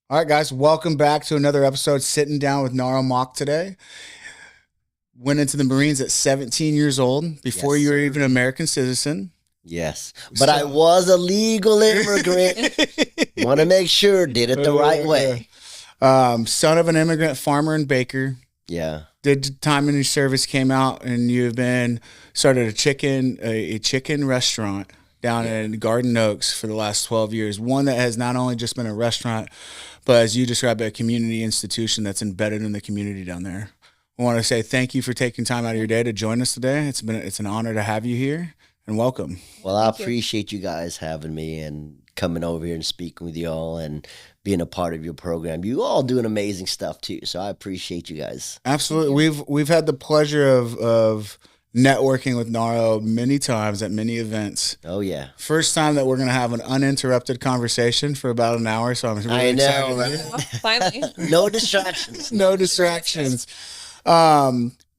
All right, guys, welcome back to another episode. Sitting down with Nora today. Went into the Marines at 17 years old, before Yes, you were sir. even an American citizen. Yes, but I was a legal immigrant. Want to make sure did it the right way. Son of an immigrant farmer and baker. Yeah, Did time in your service, came out, and you've been started a chicken restaurant down in Garden Oaks for the last 12 years. One that has not only just been a restaurant, but as you described, a community institution that's embedded in the community down there. I want to say thank you for taking time out of your day to join us today. It's an honor to have you here, and welcome. well, I Thank you. appreciate you guys having me and coming over here and speaking with y'all and being a part of your program. You all doing amazing stuff too, so I appreciate you guys. Absolutely. We've had the pleasure of networking with Naro many times at many events. Oh yeah, First time that we're going to have an uninterrupted conversation for about an hour, so I'm really I know, excited. right? Oh, finally. No distractions. No distractions.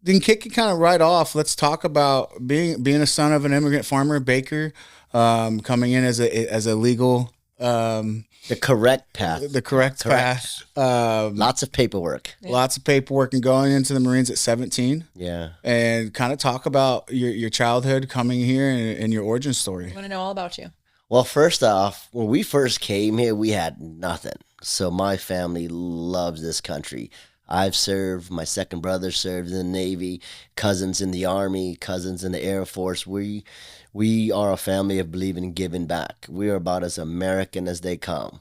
Then kick it kind of right off. Let's talk about being a son of an immigrant farmer, baker, coming in as a legal, The correct path. the correct Correct. path. Lots of paperwork. Lots of paperwork, and going into the Marines at 17, Yeah. and kind of talk about your childhood coming here and your origin story. I want to know all about you. Well, first off, when we first came here, we had nothing. So my family loves this country. I've served, my second brother served in the Navy, cousins in the Army, cousins in the Air Force. We are a family of believing in giving back. We are about as American as they come.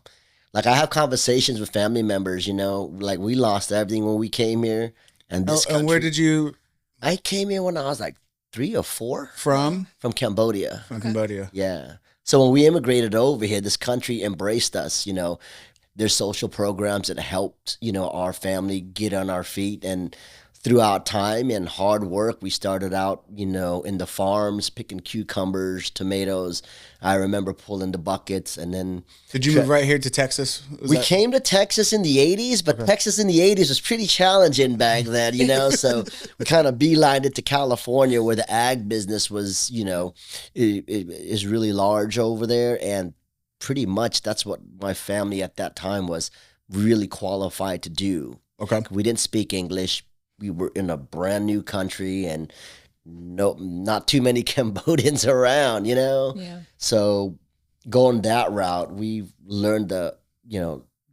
Like I have conversations with family members, like we lost everything when we came here. And this And where country- did you I came here when I was like 3 or 4 from? from Cambodia. From Cambodia. Yeah. So when we immigrated over here, this country embraced us, There's social programs that helped, our family get on our feet. And throughout time and hard work, we started out, in the farms, picking cucumbers, tomatoes. I remember pulling the buckets and then Did you move right here to Texas? Was we that- came to Texas in the 80s, but Texas in the 80s was pretty challenging back then, So we kind of beelined it to California where the ag business was, is really large over there. And pretty much that's what my family at that time was really qualified to do. Okay. We didn't speak English. We were in a brand new country and not too many Cambodians around, Yeah. So going that route, we learned the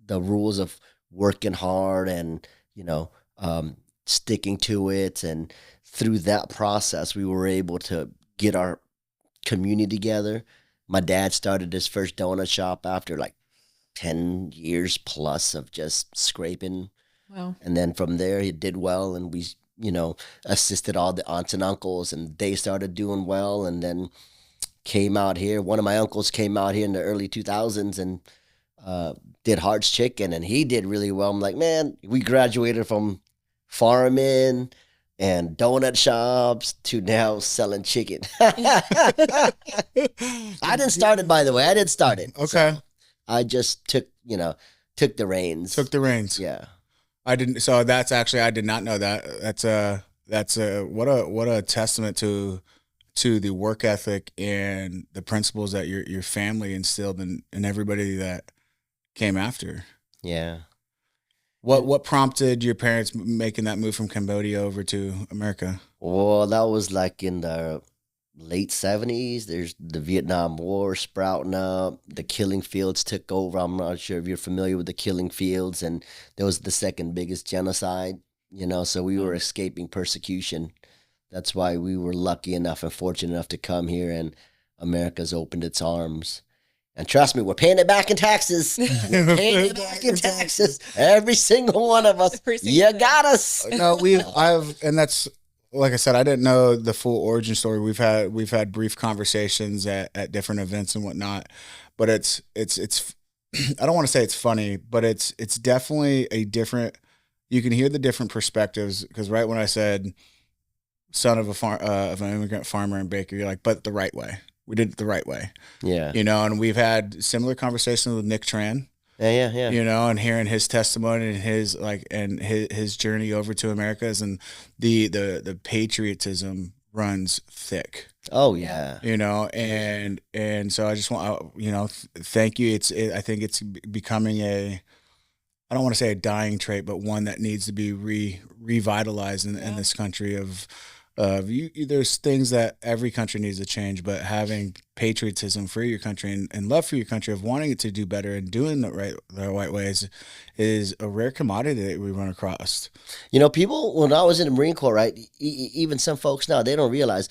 rules of working hard and, sticking to it. And through that process, we were able to get our community together. My dad started his first donut shop after like 10 years plus of just scraping. Wow. And then from there, he did well. And we, assisted all the aunts and uncles and they started doing well. And then came out here. One of my uncles came out here in the early 2000s and did Hart's Chicken. And he did really well. I'm like, man, we graduated from farming and donut shops to now selling chicken. I didn't start it, by the way. I didn't start it. Okay. I just took the reins. Took the reins. Yeah. I didn't. So that's actually, I did not know that. What a testament to the work ethic and the principles that your family instilled in everybody that came after. Yeah. What prompted your parents making that move from Cambodia over to America? Well, that was like in the late 70s. There's the Vietnam War sprouting up. The killing fields took over. I'm not sure if you're familiar with the killing fields. And that was the second biggest genocide, so we were escaping persecution. That's why we were lucky enough and fortunate enough to come here, and America's opened its arms. And trust me, we're paying it back in taxes. We're paying it back in taxes. Every single one of us. Appreciate You that. got us. No, and that's, like I said, I didn't know the full origin story. We've had brief conversations at different events and whatnot, but it's I don't want to say it's funny, but it's definitely a different. You can hear the different perspectives, because right when I said son of of an immigrant farmer and baker, you're like, but the right way. We did it the right way, Yeah. and we've had similar conversations with Nick Tran, Yeah. and hearing his testimony and his journey over to Americas, and the patriotism runs thick, Oh, yeah. and so I just want, thank you. I think it's becoming I don't want to say a dying trait, but one that needs to be revitalized in this country there's things that every country needs to change, but having patriotism for your country and love for your country of wanting it to do better and doing the right ways is a rare commodity that we run across. You know, people, when I was in the Marine Corps, right, even some folks now, they don't realize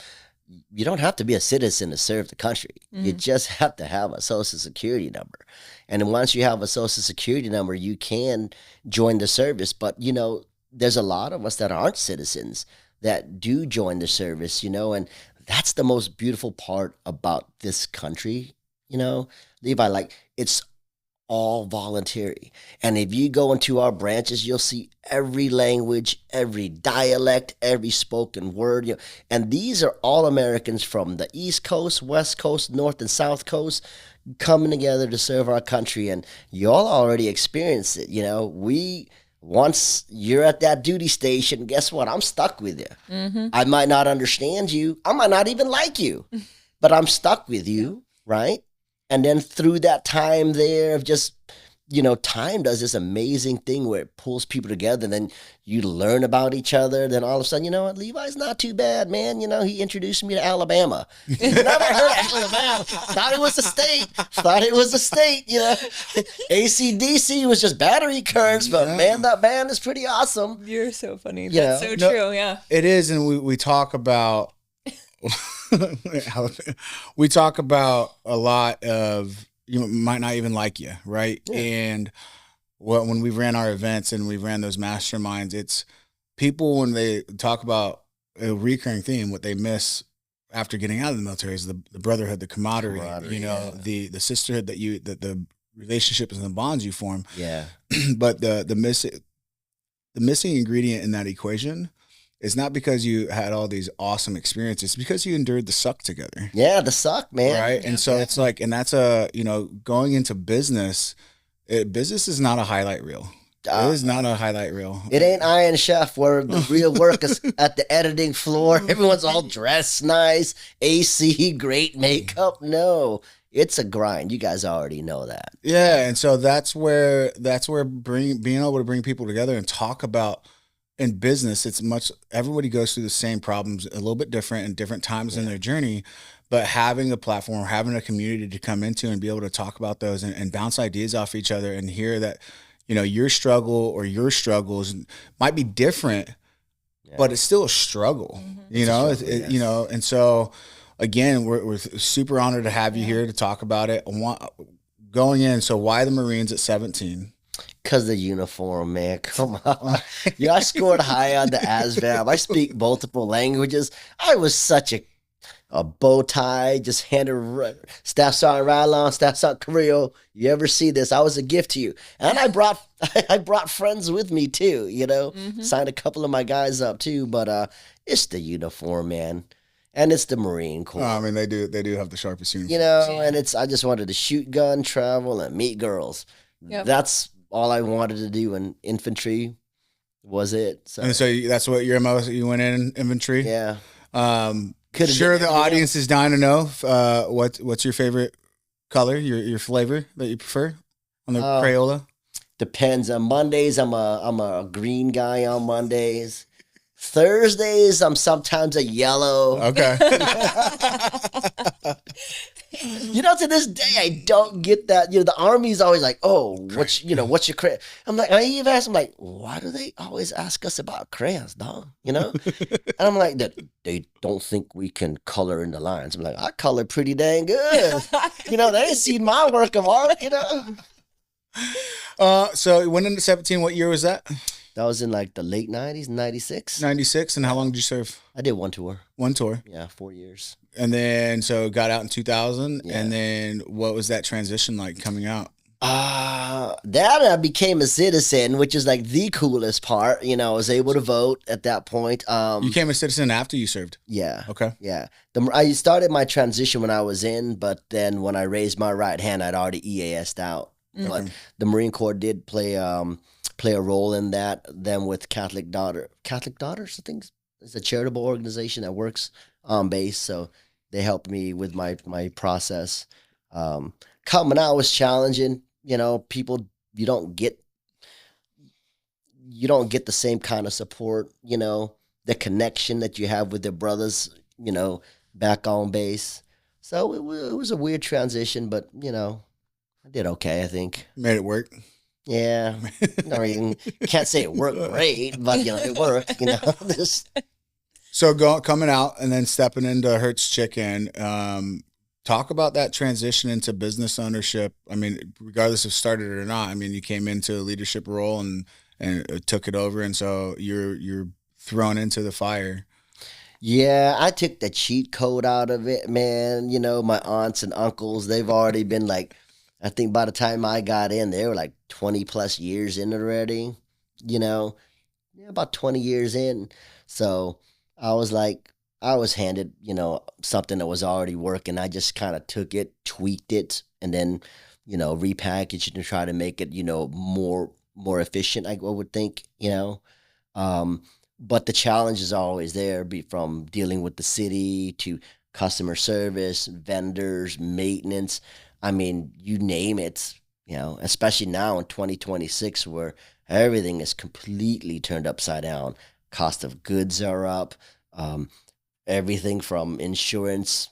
you don't have to be a citizen to serve the country. You just have to have a social security number. And then once you have a social security number, you can join the service. But, you know, there's a lot of us that aren't citizens that do join the service, you know, and that's the most beautiful part about this country, you know, Levi, like it's all voluntary. And if you go into our branches, you'll see every language, every dialect, every spoken word, you know, and these are all Americans from the East Coast, West Coast, North and South Coast coming together to serve our country. And y'all already experienced it, you know, once you're at that duty station, guess what? I'm stuck with you. I might not understand you. I might not even like you, but I'm stuck with you, right? And then through that time there of just, you know, time does this amazing thing where it pulls people together and then you learn about each other. Then all of a sudden, you know what? Levi's not too bad, man. You know, he introduced me to Alabama. Never heard of Alabama. Thought it was a state, you know. AC/DC was just battery currents, but man, that band is pretty awesome. You're so funny. Yeah. That's so true. Yeah. It is. And we talk about, we talk about a lot of, you might not even like you, right? Yeah. And when we ran our events and we ran those masterminds, it's people, when they talk about a recurring theme, what they miss after getting out of the military is the brotherhood, the camaraderie, you know, the sisterhood that the relationships and the bonds you form. Yeah. But the missing ingredient in that equation is not because you had all these awesome experiences, it's because you endured the suck together. Yeah, the suck, man. Right. And so it's like, and that's going into business, business is not a highlight reel. It is not a highlight reel. It ain't Iron Chef where the real work is at the editing floor. Everyone's all dressed nice, AC, great makeup. No, it's a grind. You guys already know that. Yeah. And so that's where being able to bring people together and talk about, in business, everybody goes through the same problems, a little bit different in different times in their journey, but having a platform, having a community to come into and be able to talk about those and bounce ideas off each other and hear that, you know, your struggle or your struggles might be different, but it's still a struggle, you know, you know, and so again, we're super honored to have you here to talk about it. Going in, so why the Marines at 17? Because the uniform, man. Come on. Yeah, I scored high on the ASVAB. I speak multiple languages. I was such a bow tie, just handed Staff Sergeant Rylon, Staff Sergeant Carrillo. You ever see this? I was a gift to you. And I brought friends with me too, you know. Signed a couple of my guys up too. But it's the uniform, man. And it's the Marine Corps. I mean, they do have the sharpest uniforms. You know, and I just wanted to shoot gun, travel, and meet girls. Yep. That's all I wanted to do in infantry was it. So. And so that's what your MO, you went in infantry? Yeah. Sure, the audience is dying to know what's your favorite color, your flavor that you prefer on the Crayola? Depends. On Mondays, I'm a green guy on Mondays. Thursdays, I'm sometimes a yellow. Okay. You know, to this day, I don't get that. You know, the Army's always like, "Oh, what's your crayon?" I'm like, I even ask them, like, why do they always ask us about crayons, dog? You know, and I'm like, they don't think we can color in the lines. I'm like, I color pretty dang good. You know, they ain't seen my work of art. You know. So you went into 17. What year was that? That was in like the late 90s, 96. 96. And how long did you serve? I did one tour. One tour. Yeah, 4 years. And then, so got out in 2000. Yeah. And then what was that transition like coming out? That I became a citizen, which is like the coolest part. You know, I was able to vote at that point. You became a citizen after you served? Yeah. Okay. Yeah. I started my transition when I was in, but then when I raised my right hand, I'd already EAS'd out. Mm-hmm. But the Marine Corps did play a role in that. Then with Catholic Daughters, I think it's a charitable organization that works on base. So they helped me with my process. Coming out was challenging. You know, people, you don't get you don't get the same kind of support, the connection that you have with your brothers, back on base. So it was a weird transition, but, I did okay, I think. Made it work. Yeah. I mean, can't say it worked great, but, it worked, This, So coming out and then stepping into Hertz Chicken, talk about that transition into business ownership. I mean, regardless if started or not, I mean, you came into a leadership role and took it over. And so you're thrown into the fire. yeah, I took the cheat code out of it, man. My aunts and uncles, they've already been like, I think by the time I got in, they were like 20 plus years in already, yeah, about 20 years in. So I was like, I was handed, something that was already working. I just kind of took it, tweaked it, and then, repackaged it and try to make it, more efficient, I would think, But the challenge is always there, from dealing with the city to customer service, vendors, maintenance. I mean, you name it, especially now in 2026 where everything is completely turned upside down. Cost of goods are up. Everything from insurance,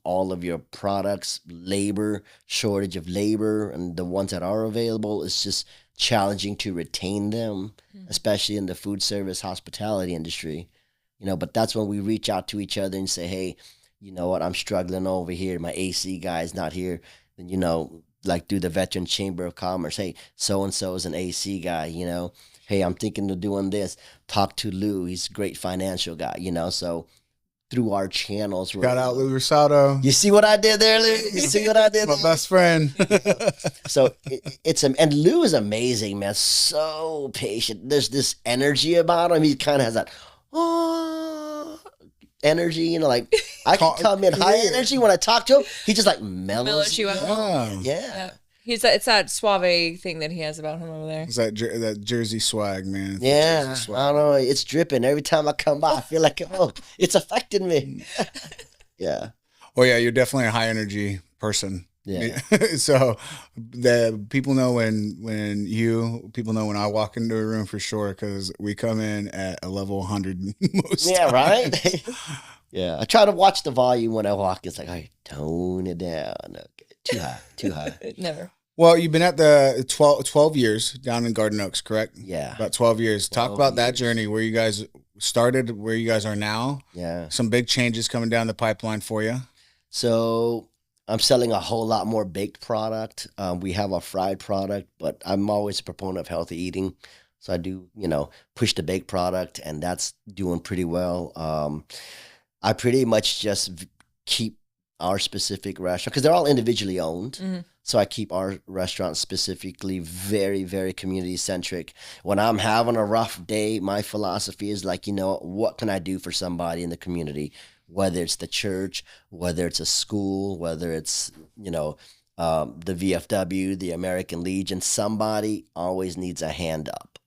all of your products, labor, shortage of labor, and the ones that are available, it's just challenging to retain them, especially in the food service hospitality industry. But that's when we reach out to each other and say, hey, you know what, I'm struggling over here. My AC guy is not here. And, like through the Veteran Chamber of Commerce, hey, so-and-so is an AC guy, Hey, I'm thinking of doing this. Talk to Lou. He's a great financial guy, So through our channels. Got out Lou Rosado. You see what I did there, Lou? You see what I did My there? best friend. So and Lou is amazing, man. So patient. There's this energy about him. He kind of has that energy, like I can come in high energy when I talk to him. He just like mellows you out. Wow. Yeah. It's that suave thing that he has about him over there. It's that Jersey swag, man. It's Yeah, Jersey swag. I don't know. It's dripping every time I come by. I feel like, it's affecting me. Yeah. Oh yeah, you're definitely a high energy person. Yeah. So the people know people know when I walk into a room for sure, because we come in at a level 100 most Yeah, times. right? Yeah. I try to watch the volume when I walk. It's like, all right, tone it down. Okay. Too high. Never. Well, you've been at the 12 years down in Garden Oaks, correct? Yeah. About 12 years. Talk 12 about that years. journey, where you guys started, where you guys are now. Yeah. Some big changes coming down the pipeline for you. So I'm selling a whole lot more baked product. We have a fried product, but I'm always a proponent of healthy eating. So I do, push the baked product, and that's doing pretty well. I pretty much just keep our specific restaurant, because they're all individually owned. Mm-hmm. So I keep our restaurant specifically very, very community centric. When I'm having a rough day, my philosophy is like, what can I do for somebody in the community? Whether it's the church, whether it's a school, whether it's, the VFW, the American Legion, somebody always needs a hand up,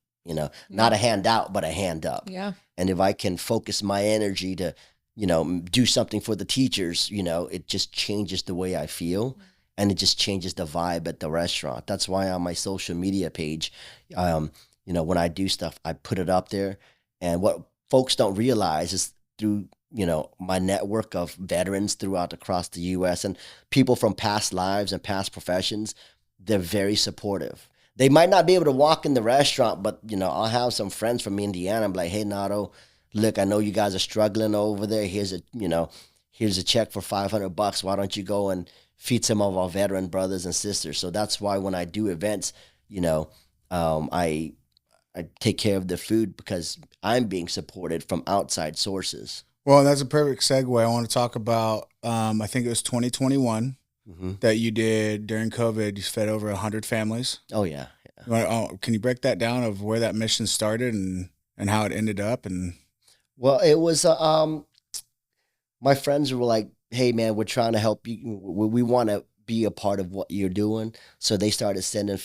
not a hand out, but a hand up. Yeah. And if I can focus my energy to, do something for the teachers, it just changes the way I feel, and it just changes the vibe at the restaurant. That's why on my social media page, when I do stuff, I put it up there. And what folks don't realize is through, my network of veterans across the U.S. and people from past lives and past professions, they're very supportive. They might not be able to walk in the restaurant, but, I'll have some friends from Indiana. I'm like, hey, Nato, look, I know you guys are struggling over there. Here's a check for $500. Why don't you go and feed some of our veteran brothers and sisters? So that's why when I do events, I take care of the food, because I'm being supported from outside sources. Well, that's a perfect segue. I want to talk about, I think it was 2021 that you did during COVID. You fed over 100 families. Oh, yeah. Can you break that down of where that mission started and how it ended up? And well, it was my friends were like, hey, man, we're trying to help you. We want to be a part of what you're doing. So they started sending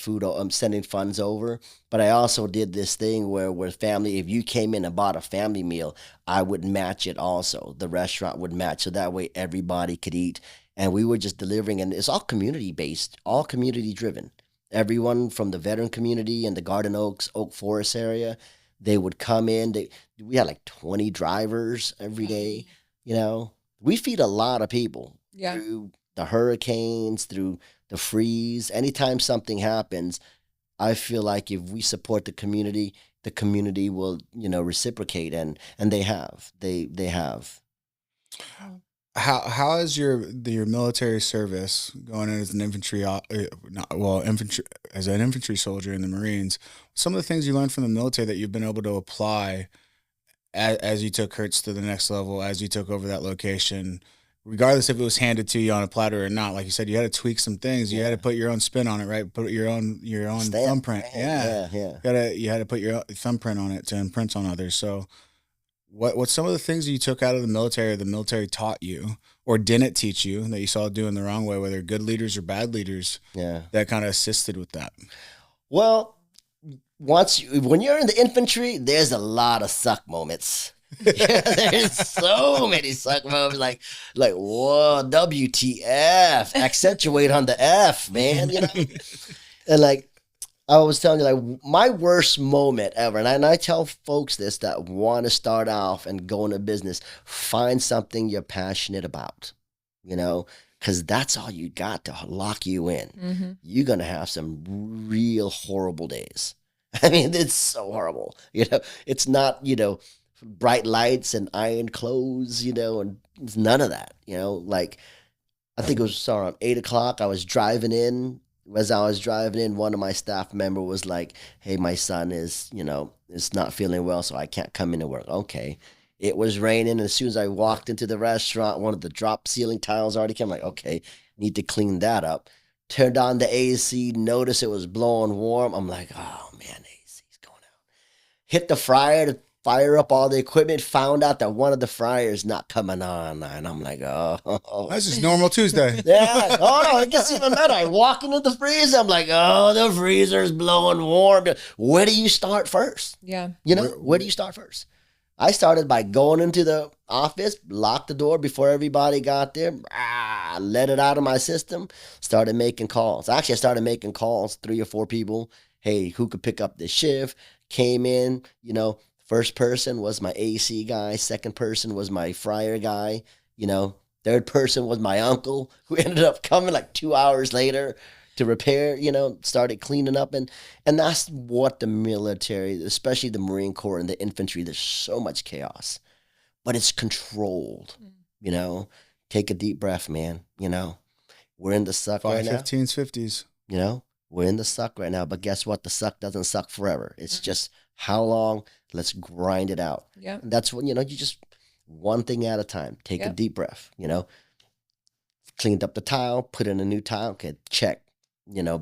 sending funds over. But I also did this thing where family, if you came in and bought a family meal, I would match it also. The restaurant would match. So that way everybody could eat. And we were just delivering, and it's all community based, all community driven. everyone from the veteran community and the Garden Oaks, Oak Forest area, they would come in. We had like 20 drivers every day. You know, we feed a lot of people Yeah. through the hurricanes, through the freeze. Anytime something happens, I feel like if we support the community will, reciprocate, and they have. They have. How is your military service going in as an infantry not, well infantry as an infantry soldier in the Marines? Some of the things you learned from the military that you've been able to apply as you took Hertz to the next level, as you took over that location, regardless if it was handed to you on a platter or not. Like you said, you had to tweak some things. You had to put your own spin on it, right? Put your own Stamp, thumbprint. right? Yeah, Yeah. you had to put your thumbprint on it to imprint on others. So, what's some of the things that you took out of the military, or the military taught you, or didn't teach you, that you saw doing the wrong way, whether good leaders or bad leaders, Yeah. that kind of assisted with that? Well, when you're in the infantry, there's a lot of suck moments. There's so many suck moments, like whoa, WTF, accentuate on the F, man, and like I was telling you, like my worst moment ever, and I tell folks this that want to start off and go into business, find something you're passionate about, because that's all you got to lock you in. Mm-hmm. You're gonna have some real horrible days. I mean, it's so horrible. It's not, bright lights and iron clothes, and it's none of that, like I think it was around 8 o'clock. I was driving in. As I was driving in, one of my staff member was like, "Hey, my son is not feeling well, so I can't come into work." Okay. It was raining, and as soon as I walked into the restaurant, one of the drop ceiling tiles already came. Like, okay, need to clean that up. Turned on the AC, noticed it was blowing warm. I'm like, oh man, AC's going out. Hit the fryer to fire up all the equipment, found out that one of the fryers not coming on. And I'm like, oh. That's just normal Tuesday. Yeah. Oh, no, it gets even better. I walk into the freezer. I'm like, oh, the freezer's blowing warm. Where do you start first? Yeah. Where do you start first? I started by going into the office, locked the door before everybody got there, let it out of my system, started making calls. Actually, I started making calls, 3 or 4 people. Hey, who could pick up this shift? Came in, first person was my AC guy. Second person was my fryer guy. Third person was my uncle, who ended up coming like 2 hours later to repair, started cleaning up. And that's what the military, especially the Marine Corps and the infantry, there's so much chaos, but it's controlled, Take a deep breath, man. We're in the suck right now. 15s, 50s. We're in the suck right now, but guess what? The suck doesn't suck forever. It's just how long? Let's grind it out. Yeah. And that's when, you just one thing at a time. Take a deep breath, Cleaned up the tile, put in a new tile. Okay, check.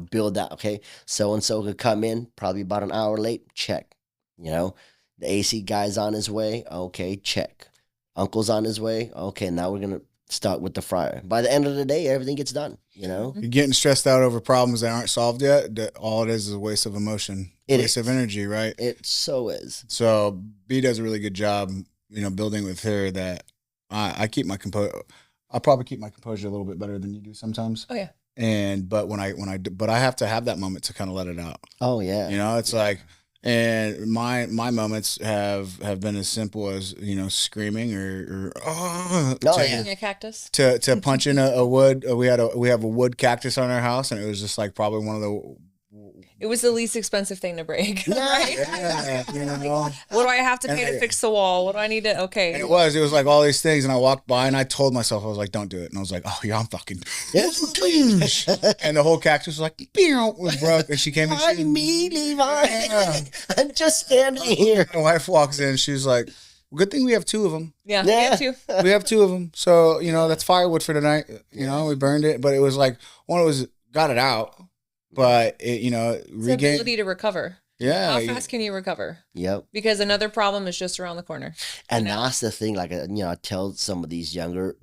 Build that. Okay, so-and-so could come in probably about an hour late. Check. The AC guy's on his way. Okay, check. Uncle's on his way. Okay, now we're going to start with the fryer. By the end of the day, everything gets done, You're getting stressed out over problems that aren't solved yet. All it is a waste of emotion, waste of energy, right? It so is. So B does a really good job, building with her that I keep my composure. I'll probably keep my composure a little bit better than you do sometimes. Oh yeah. But I have to have that moment to kind of let it out. Oh yeah. It's like, and my moments have been as simple as screaming or Taking a cactus to punch in a wood. We have a wood cactus on our house, and it was just like probably one of the. It was the least expensive thing to break. Right? Yeah, What do I have to pay to fix the wall? What do I need to? Okay. And it was like all these things, and I walked by, and I told myself, I was like, "Don't do it," and I was like, "Oh yeah, I'm fucking." And the whole cactus was like, was broke, and she came in. Why me, Levi? Yeah. I'm just standing here. My wife walks in, she's like, "Good thing we have 2 of them." Yeah. We have 2. We have 2 of them, so that's firewood for tonight. We burned it, but it was like one was got it out. But it, the ability to recover. Yeah. How fast can you recover? Yep. Because another problem is just around the corner. And that's the thing. Like, I tell some of these younger,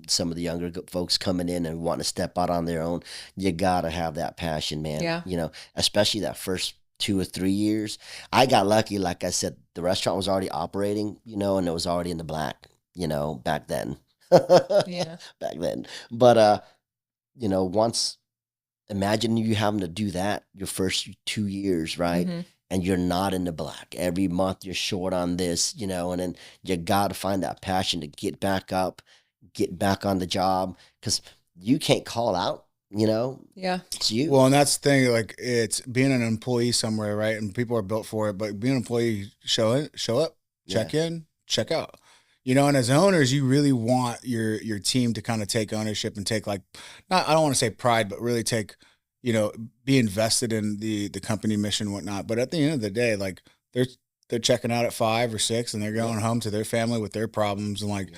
some of the younger folks coming in and want to step out on their own. You gotta have that passion, man. Yeah. Especially that first 2 or 3 years. I got lucky. Like I said, the restaurant was already operating, and it was already in the black, back then. Yeah. Back then. But once imagine you having to do that your first 2 years, right? Mm-hmm. And you're not in the black. Every month you're short on this, you know, and then you got to find that passion to get back up, get back on the job, because you can't call out, you know. Yeah. It's you. Well, and that's the thing, like it's being an employee somewhere, right? And people are built for it, but being an employee, show up, check in, check out. You know, and as owners, you really want your team to kind of take ownership and take like, not, I don't want to say pride, but really take, you know, be invested in the company mission and whatnot. But at the end of the day, like they're checking out at 5 or 6 and they're going home to their family with their problems. And like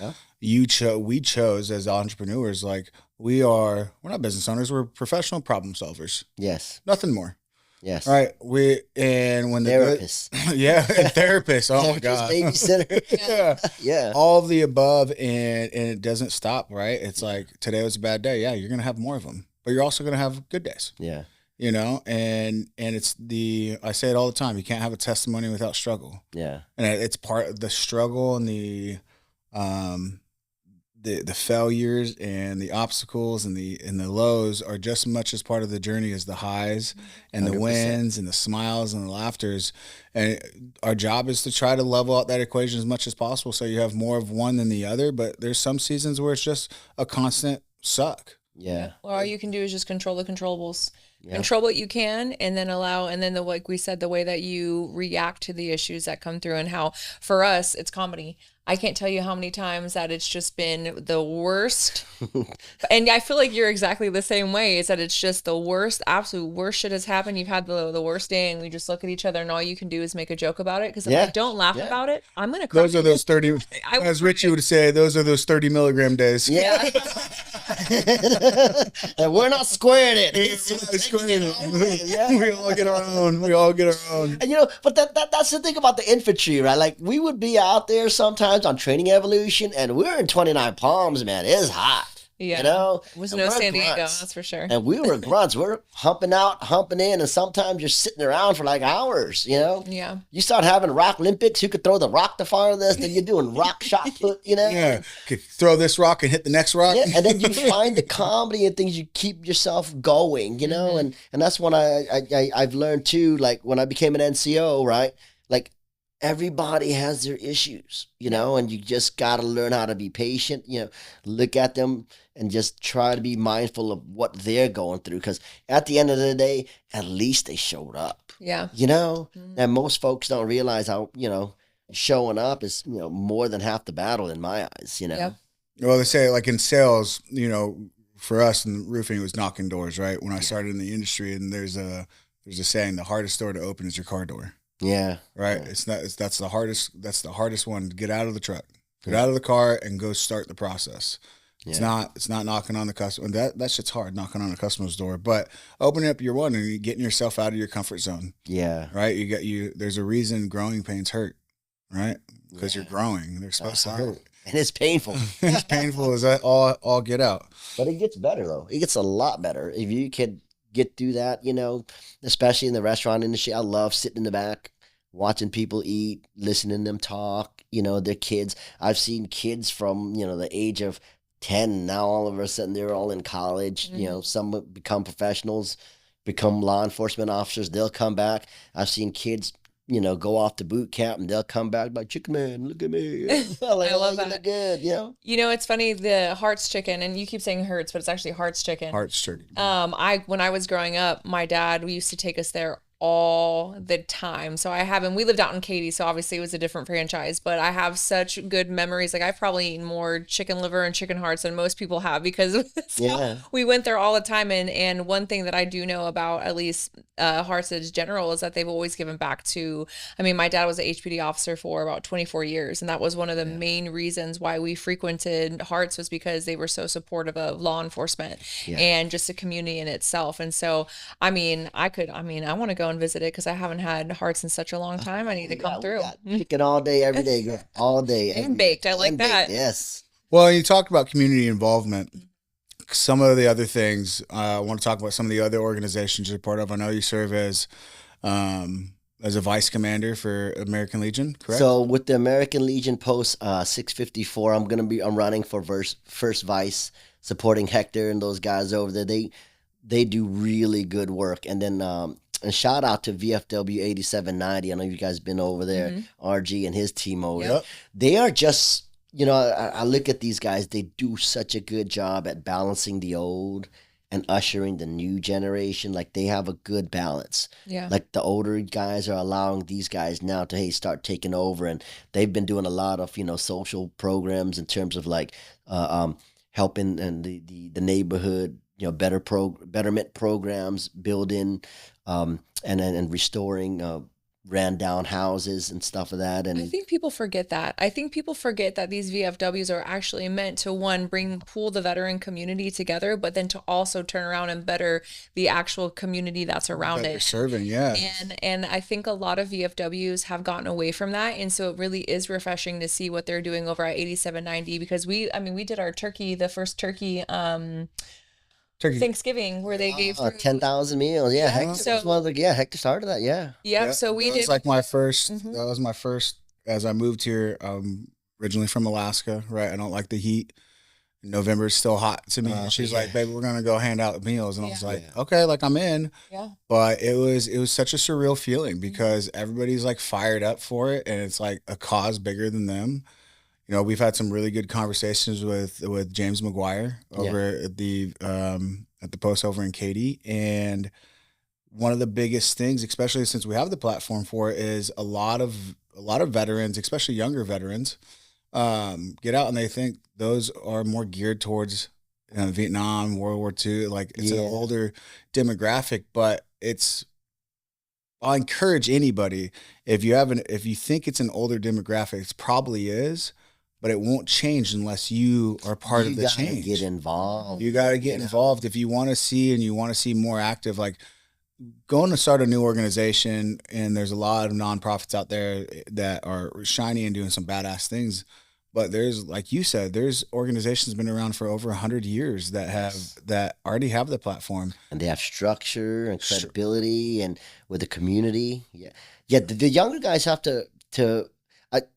we chose as entrepreneurs, like we're not business owners, we're professional problem solvers. Yes. Nothing more. Yes. Right. When Therapists. And therapists. Oh my God. Babysitter. Yeah. All of the above, and it doesn't stop, right? It's like today was a bad day. Yeah, you're gonna have more of them, but you're also gonna have good days. Yeah. You know, and it's I say it all the time. You can't have a testimony without struggle. Yeah. And it's part of the struggle and the failures and the obstacles and the lows are just as much as part of the journey as the highs and 100%. The wins and the smiles and the laughters. And our job is to try to level out that equation as much as possible so you have more of one than the other. But there's some seasons where it's just a constant suck. Yeah. Well, all you can do is just control the controllables. Yeah. Control what you can, and then like we said, the way that you react to the issues that come through, and how for us it's comedy. I can't tell you how many times that it's just been the worst. And I feel like you're exactly the same way. Is that it's just the worst, absolute worst shit has happened. You've had the worst day, and we just look at each other, and all you can do is make a joke about it. Because if I don't laugh about it, I'm going to cry. Those are those 30, as Richie would say, those are those 30 milligram days. Yeah. And we're not squaring it. We all get our own. And you know, but that's the thing about the infantry, right? Like we would be out there sometimes on training evolution, and we're in 29 Palms, man. It's hot. Yeah. You know? It was no San Diego, that's for sure. And we were grunts. We're humping out, humping in, and sometimes you're sitting around for like hours, you know? Yeah. You start having rock Olympics, who could throw the rock the farthest, and you're doing rock shot put, you know? Yeah. Could throw this rock and hit the next rock. Yeah. And then you find the comedy and things, you keep yourself going, you know? And that's when I've learned too, like when I became an NCO, right? Like everybody has their issues, you know, and you just got to learn how to be patient, you know, look at them and just try to be mindful of what they're going through. Because at the end of the day, at least they showed up. Yeah. You know, and most folks don't realize how, you know, showing up is, you know, more than half the battle in my eyes, you know. Yep. Well, they say like in sales, you know, for us in roofing, it was knocking doors, right? When I started in the industry, and there's a saying, the hardest door to open is your car door. Yeah. Right. Yeah. That's the hardest one. Get out of the truck, get out of the car, and go start the process. Yeah. It's not knocking on the customer. That shit's hard, knocking on a customer's door. But opening up your one and you're getting yourself out of your comfort zone. Yeah. Right. There's a reason growing pains hurt, right? Because you're growing. They're supposed to hurt. And it's painful. It's painful as all get out. But it gets better though. It gets a lot better if you can get through that, you know, especially in the restaurant industry. I love sitting in the back, watching people eat, listening to them talk, you know, their kids. I've seen kids from, you know, the age of 10, now all of a sudden they're all in college, you know, some become professionals, become law enforcement officers. They'll come back. I've seen kids, you know, go off to boot camp and they'll come back like, chicken man, look at me. Like, I love that. Look good, you know? You know, it's funny, the Heart's chicken, and you keep saying Hertz, but it's actually Heart's chicken. Heart's chicken. When I was growing up, my dad, we used to take us there all the time. So we lived out in Katy, so obviously it was a different franchise, but I have such good memories. Like I've probably eaten more chicken liver and chicken hearts than most people have because we went there all the time. And one thing that I do know about at least Hearts in general is that they've always given back to, I mean, my dad was an HPD officer for about 24 years. And that was one of the main reasons why we frequented Hearts, was because they were so supportive of law enforcement and just the community in itself. And so, I want to go and visit it because I haven't had Hearts in such a long time. I need to come through. Chicken all day, every day, girl. All day. And baked. I like that. Yes. Well, you talked about community involvement. Some of the other things, I want to talk about some of the other organizations you're part of. I know you serve as a vice commander for American Legion, correct? So with the American Legion Post 654, I'm running for first vice, supporting Hector and those guys over there. they do really good work. And then and shout out to VFW 8790. I know you guys been over there, RG and his team over there. Yep. They are just, you know, I look at these guys, they do such a good job at balancing the old and ushering the new generation. Like they have a good balance. Yeah. Like the older guys are allowing these guys now to, hey, start taking over. And they've been doing a lot of, you know, social programs in terms of like helping and the neighborhood, you know, betterment programs, building and restoring ran down houses and stuff of that. And I think people forget that. I think people forget that these VFWs are actually meant to, one, pull the veteran community together, but then to also turn around and better the actual community that's around That it. they're serving, yeah. And I think a lot of VFWs have gotten away from that. And so it really is refreshing to see what they're doing over at 8790, because we did our turkey, the first turkey Turkey. Thanksgiving, where they gave 10,000 meals. Yeah, Hector So- was one of the, Hector started that. Yeah. Yep. So we that did. was like my first. Mhm. That was my first as I moved here. Originally from Alaska, right? I don't like the heat. November is still hot to me. And she's like, "Baby, we're gonna go hand out meals," and I was Yeah. like, "Okay, like I'm in." Yeah. But it was such a surreal feeling because everybody's like fired up for it, and it's like a cause bigger than them. You know, we've had some really good conversations with James McGuire over at the post over in Katy, and one of the biggest things, especially since we have the platform for it, is a lot of veterans, especially younger veterans, get out and they think those are more geared towards Vietnam, World War II. Like it's an older demographic, but I'll encourage anybody, if you think it's an older demographic, it probably is, but it won't change unless you are part of the change. Get involved. You got to get involved if you want to see more active. Like going to start a new organization, and there's a lot of nonprofits out there that are shiny and doing some badass things. But there's, like you said, there's organizations been around for over 100 years that already have the platform, and they have structure and credibility, and with the community. Yeah. The younger guys have to.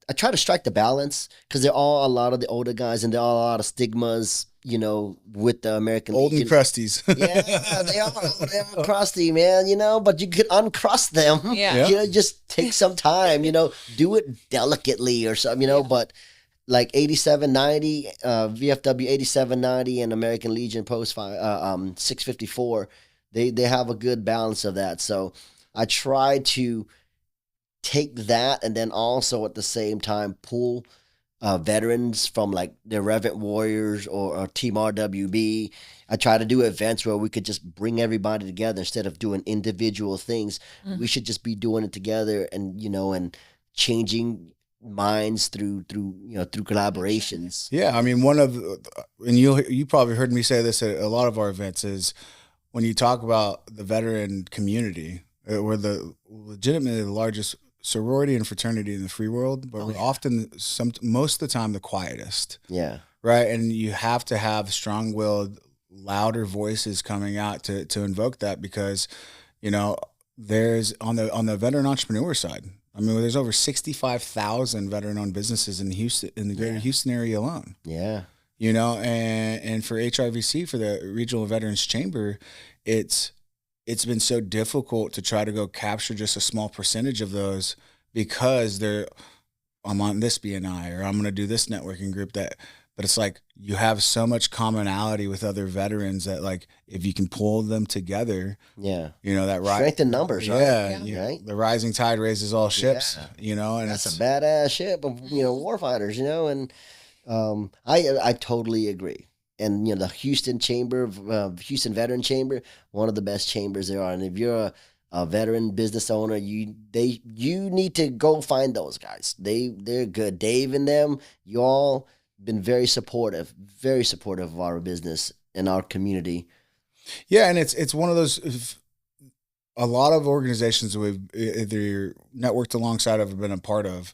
I try to strike the balance because a lot of the older guys, and there are a lot of stigmas, you know, with the American old Legion. and crusties. Yeah, they are crusty, man. You know, but you could uncrust them. Yeah. You know, just take some time. You know, do it delicately or something. You know, but. Like 8790, VFW 8790 and American Legion Post 654, they have a good balance of that. So I try to take that and then also at the same time pull veterans from like the Reverend Warriors or Team RWB. I try to do events where we could just bring everybody together instead of doing individual things. Mm-hmm. We should just be doing it together and, you know, and changing minds through collaborations. Yeah, I mean, and you probably heard me say this at a lot of our events, is when you talk about the veteran community, we're legitimately the largest sorority and fraternity in the free world, but we're often most of the time the quietest. Yeah. Right, and you have to have strong-willed, louder voices coming out to invoke that, because, you know, there's on the veteran entrepreneur side. I mean, there's over 65,000 veteran-owned businesses in Houston, in the greater Houston area alone. Yeah. You know, and for HRVC, for the Regional Veterans Chamber, it's been so difficult to try to go capture just a small percentage of those, because I'm on this BNI or I'm going to do this networking group but it's like you have so much commonality with other veterans that, like, if you can pull them together, you know, that strength in numbers, right? Yeah. Right. The rising tide raises all ships, you know, and that's a badass ship of, you know, warfighters, you know, and I totally agree. And, you know, the Houston Chamber, Houston Veteran Chamber, one of the best chambers there are. And if you're a veteran business owner, you need to go find those guys. They're good. Dave and them, you all been very supportive of our business and our community. Yeah, and it's one of those. A lot of organizations that we've either networked alongside of or been a part of,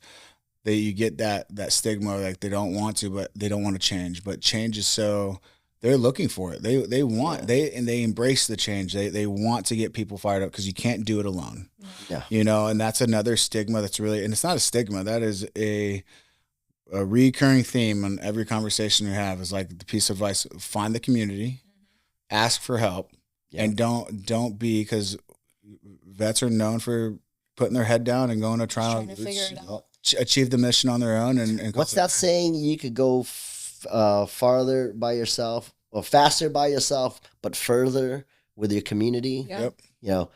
that you get that stigma, like they don't want to, but they don't want to change. But change is so they're looking for it. They want they embrace the change. They want to get people fired up because you can't do it alone. Yeah, you know, and that's another stigma that's really, and it's not a stigma. That is a recurring theme on every conversation we have, is like the piece of advice: find the community, ask for help, and don't be, because vets are known for putting their head down and going to try trying to figure it out. achieve the mission on their own. And What's that saying? You could go farther by yourself or faster by yourself, but further with your community. Yeah. Yep. You know,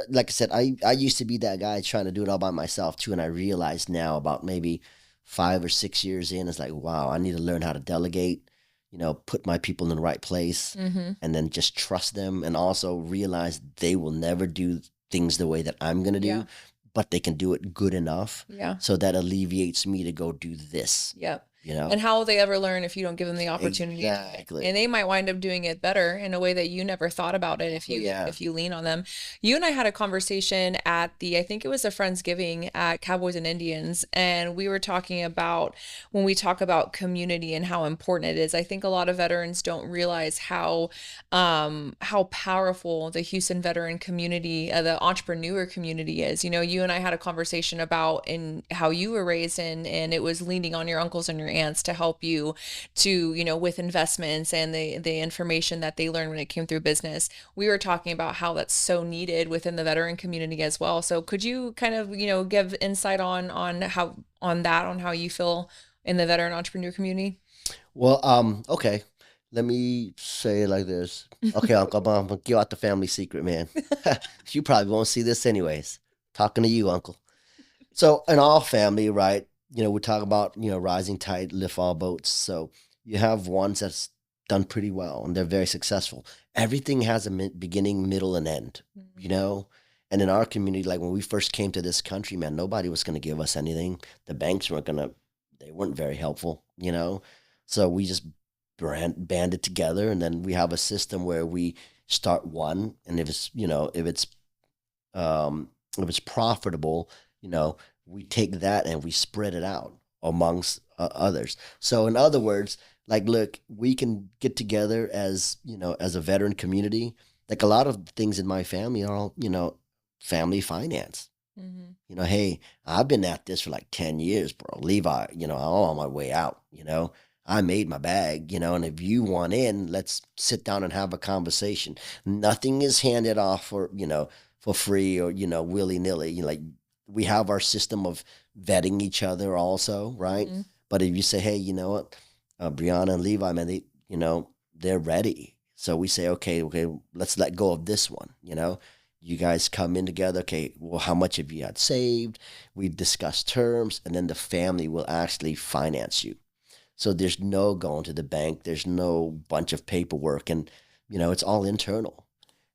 like I said, I used to be that guy trying to do it all by myself too. And I realized now, about maybe 5 or 6 years in, it's like, wow, I need to learn how to delegate, you know, put my people in the right place, and then just trust them, and also realize they will never do things the way that I'm going to do, Yeah. but they can do it good enough. Yeah. So that alleviates me to go do this, Yep. you know? And how will they ever learn if you don't give them the opportunity? Exactly. And they might wind up doing it better in a way that you never thought about it if you if you lean on them. You and I had a conversation at I think it was a Friendsgiving at Cowboys and Indians, and we were talking about, when we talk about community and how important it is, I think a lot of veterans don't realize how powerful the Houston veteran community, the entrepreneur community is. You know, you and I had a conversation about in how you were raised in, and it was leaning on your uncles and your aunts to help you to, you know, with investments and the information that they learned when it came through business. We were talking about how that's so needed within the veteran community as well. So could you kind of, you know, give insight on how you feel in the veteran entrepreneur community? Well, okay. Let me say it like this. Okay, Uncle, I'm gonna give out the family secret, man. You probably won't see this anyways. Talking to you, Uncle. So in our family, right, you know, we talk about, you know, rising tide lift all boats. So you have ones that's done pretty well and they're very successful. Everything has a beginning, middle, and end, you know? And in our community, like when we first came to this country, man, nobody was going to give us anything. The banks they weren't very helpful, you know? So we just banded together, and then we have a system where we start one, and if it's, you know, if it's profitable, you know, we take that and we spread it out amongst others. So in other words, like, look, we can get together as, you know, as a veteran community. Like a lot of things in my family are all, you know, family finance. You know, hey, I've been at this for like 10 years, bro. Levi, you know, I'm on my way out, you know. I made my bag, you know, and if you want in, let's sit down and have a conversation. Nothing is handed off for, you know, for free or, you know, willy-nilly. You know, like, we have our system of vetting each other also, right? But if you say, hey, you know what, Brianna and Levi, man, they, you know, they're ready. So we say, okay, let's let go of this one, you know. You guys come in together, okay, well, how much have you had saved? We discuss terms, and then the family will actually finance you. So there's no going to the bank. There's no bunch of paperwork, and, you know, it's all internal.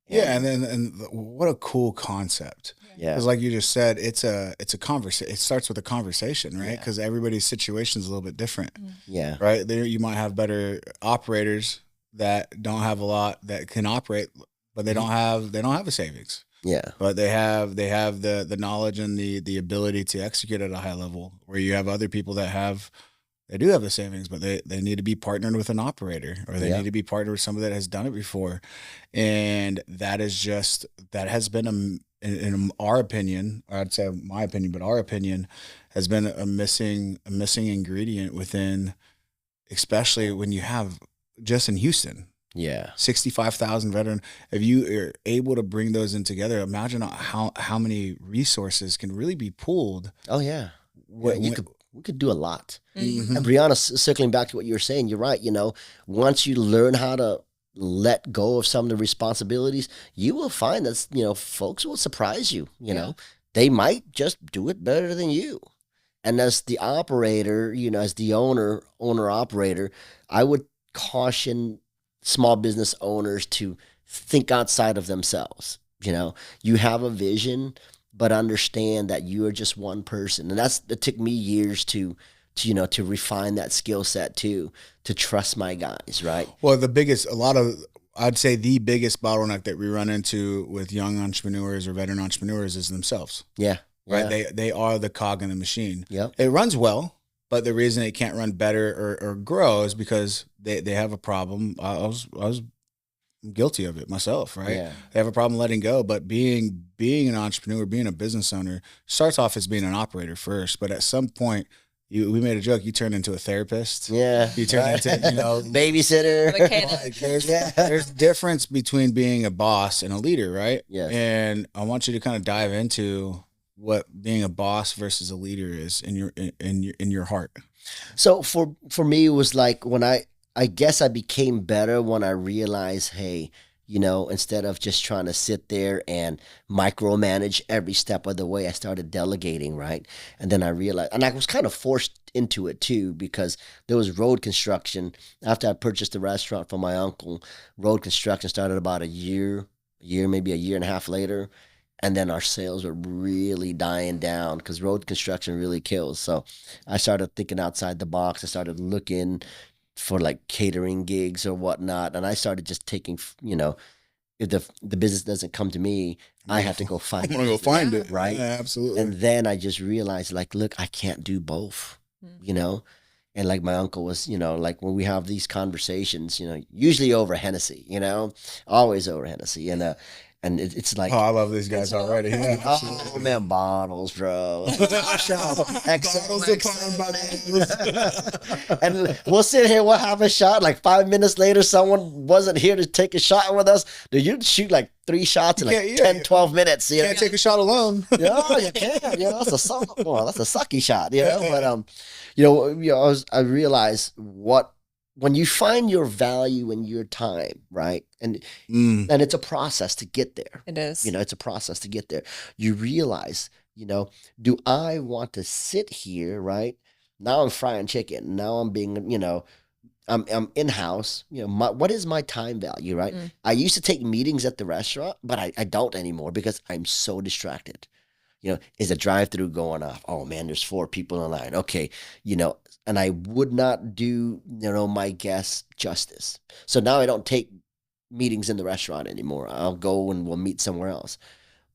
Yeah, and what a cool concept. Yeah, because like you just said, it's a conversation. It starts with a conversation, right? Because everybody's situation is a little bit different. yeah, Right. There, you might have better operators that don't have a lot that can operate, but they don't have a savings. yeah, But they have the knowledge and the ability to execute at a high level. Where you have other people that they do have the savings, but they need to be partnered with an operator, or they need to be partnered with somebody that has done it before. And that has been in our opinion, or I'd say my opinion, but our opinion has been a missing ingredient within, especially when you have just in Houston, 65,000 veteran. If you are able to bring those in together, imagine how many resources can really be pooled. Oh yeah, we could do a lot. And Brianna, circling back to what you were saying, you're right. You know, once you learn how to let go of some of the responsibilities, you will find that, you know, folks will surprise you. You know, they might just do it better than you. And as the operator, you know, as the owner operator, I would caution small business owners to think outside of themselves. You know, you have a vision, but understand that you are just one person. And it took me years to refine that skill set too, to trust my guys, right? Well, I'd say the biggest bottleneck that we run into with young entrepreneurs or veteran entrepreneurs is themselves. Yeah. Right. Yeah. They are the cog in the machine. Yep. It runs well, but the reason it can't run better or grow is because they have a problem. I was guilty of it myself, right? Yeah. They have a problem letting go, but being an entrepreneur, being a business owner starts off as being an operator first, but at some point we made a joke. You turn into a therapist. Yeah. You turn into, babysitter. Mechanic. there's difference between being a boss and a leader, right? Yes. And I want you to kind of dive into what being a boss versus a leader is in your heart. So for me, it was like when I guess I became better when I realized, hey, instead of just trying to sit there and micromanage every step of the way, I started delegating, right? And then I realized, and I was kind of forced into it too, because there was road construction. After I purchased the restaurant from my uncle, road construction started about a year, maybe a year and a half later. And then our sales were really dying down because road construction really kills. So I started thinking outside the box. I started looking for like catering gigs or whatnot. And I started just taking, if the business doesn't come to me, I have to go find it. I'm going to go find it. Right? Yeah, absolutely. And then I just realized, like, look, I can't do both, And like my uncle was, like when we have these conversations, usually over Hennessy, always over Hennessy. And it's like, oh, I love these guys already. Yeah, oh man, bottles, bro. And we'll sit here, we'll have a shot. Like 5 minutes later, someone wasn't here to take a shot with us. Dude, you'd shoot like 3 shots in like 10, 12 minutes. You can't take a shot alone. Yeah, you can. That's a sucky shot. But I realized when you find your value in your time, right? And it's a process to get there. It is. It's a process to get there. You realize, do I want to sit here, right? Now I'm frying chicken. Now I'm being, I'm in-house. What is my time value, right? I used to take meetings at the restaurant, but I don't anymore because I'm so distracted. Is a drive-through going off? Oh man, there's 4 people in line. Okay, and I would not do, my guests justice. So now I don't take meetings in the restaurant anymore. I'll go and we'll meet somewhere else.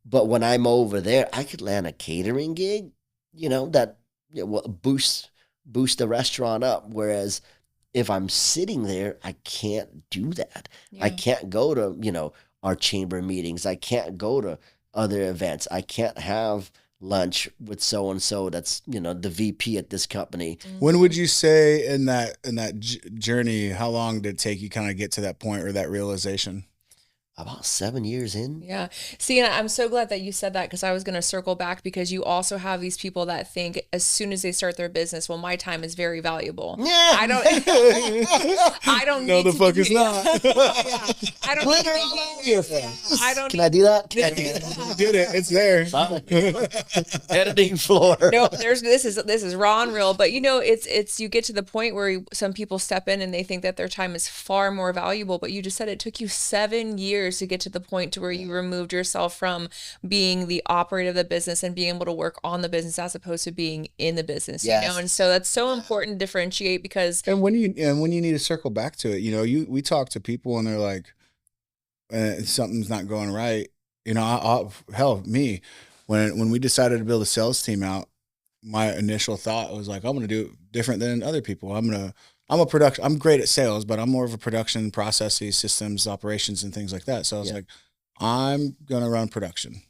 But when I'm over there, I could land a catering gig, that will boost the restaurant up. Whereas if I'm sitting there, I can't do that. Yeah. I can't go to, our chamber meetings. I can't go to other events. I can't have lunch with so and so that's the VP at this company. When would you say in that journey, how long did it take you kind of get to that point or that realization? About 7 years in. Yeah. See, and I'm so glad that you said that, because I was going to circle back, because you also have these people that think as soon as they start their business, well, my time is very valuable. Yeah. I don't no, the fuck is not. I don't Glitter all over your face. Can I do that? Did it. It's there. Editing floor. No, this is raw and real, but it's you get to the point where some people step in and they think that their time is far more valuable, but you just said it took you 7 years to get to the point to where you removed yourself from being the operator of the business and being able to work on the business as opposed to being in the business. Yes. And so that's so important to differentiate, because when you need to circle back to it, we talk to people and they're like, something's not going right. Me, when we decided to build a sales team out, my initial thought was like, I'm going to do it different than other people. I'm great at sales, but I'm more of a production, processes, systems, operations, and things like that. So I was like, I'm going to run production.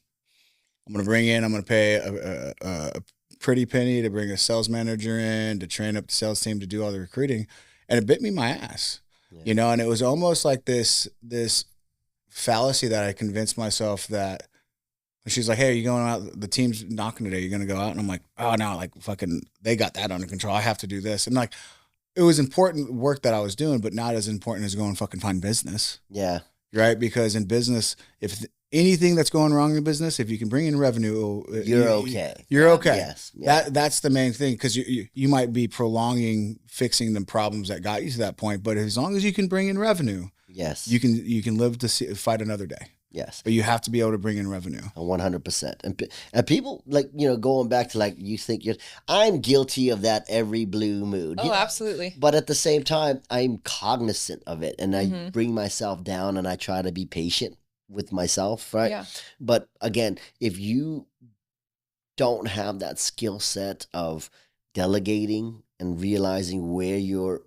I'm going to pay a pretty penny to bring a sales manager in, to train up the sales team to do all the recruiting. And it bit me my ass, and it was almost like this fallacy that I convinced myself that. She's like, hey, are you going out? The team's knocking today. You're going to go out? And I'm like, oh, no, like fucking, they got that under control. I have to do this. And like, it was important work that I was doing, but not as important as going fucking find business. Yeah. Right? Because in business, if anything that's going wrong in business, if you can bring in revenue, you're okay. You're okay. Yes. Yeah. That's the main thing, because you might be prolonging fixing the problems that got you to that point, but as long as you can bring in revenue, yes, you can live to fight another day. Yes. But you have to be able to bring in revenue. 100%. And people, like, going back to, like, you think I'm guilty of that every blue moon. Oh, absolutely. But at the same time, I'm cognizant of it, and I bring myself down, and I try to be patient with myself, right? Yeah. But again, if you don't have that skill set of delegating and realizing where your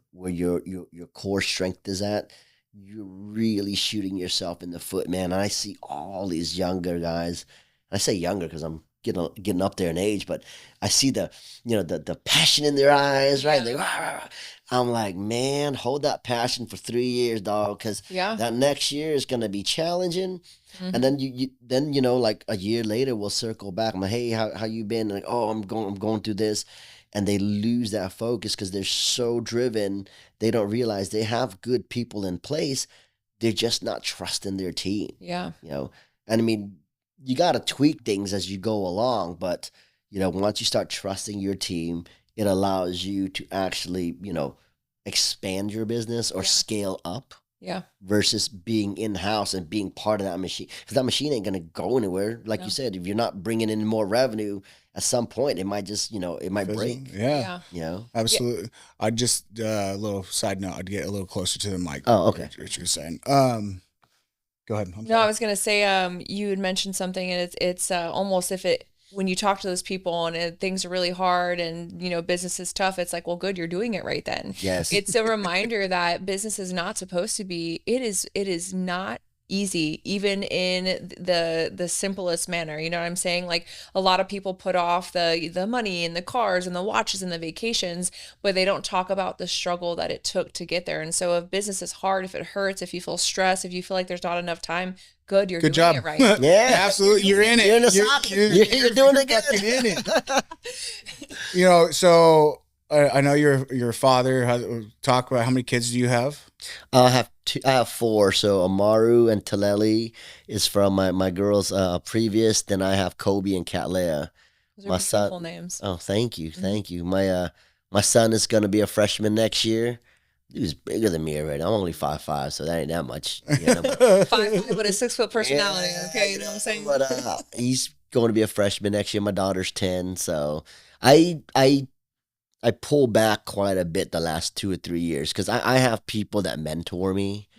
core strength is at, you're really shooting yourself in the foot, man. And I see all these younger guys. I say younger because I'm getting up there in age, but I see the the passion in their eyes, right? Like, "Rah, rah, rah." I'm like, man, hold that passion for 3 years, dog, because Yeah. that next year is gonna be challenging. And then then like a year later we'll circle back. I'm like, hey, how you been? Like, oh, I'm going through this, and they lose that focus because they're so driven. They don't realize they have good people in place. They're just not trusting their team. Yeah. And I mean, you got to tweak things as you go along, but once you start trusting your team, it allows you to actually expand your business or scale up. Yeah. Versus being in house and being part of that machine, because that machine ain't gonna go anywhere. Like you said, if you're not bringing in more revenue, at some point it might just it might break. Yeah. Absolutely. Yeah. I just a little side note. I'd get a little closer to the mic. Oh, okay. What you're saying. Go ahead. No, I was gonna say, you had mentioned something, and it's almost when you talk to those people and things are really hard and business is tough, it's like, well, good, you're doing it right then. Yes. It's a reminder that business is not supposed to be. It is not easy, even in the simplest manner. You know what I'm saying? Like, a lot of people put off the money and the cars and the watches and the vacations, but they don't talk about the struggle that it took to get there. And so if business is hard, if it hurts, if you feel stressed, if you feel like there's not enough time, good, you're Good doing job. it right. Yeah. Absolutely. You're in it. You're in the socket. You're doing it good. fucking in it. So I know your father. Talk about how many kids do you have? I have two. I have four. So Amaru and Taleli is from my girls' previous. Then I have Kobe and Catlea. Those are My son. beautiful names. Oh, thank you, thank you. My son is gonna be a freshman next year. He was bigger than me already. I'm only 5'5", so that ain't that much. 5'5", but a 6-foot personality. Okay, you know what I'm saying? But he's going to be a freshman next year. My daughter's 10, so I pull back quite a bit the last 2 or 3 years because I have people that mentor me,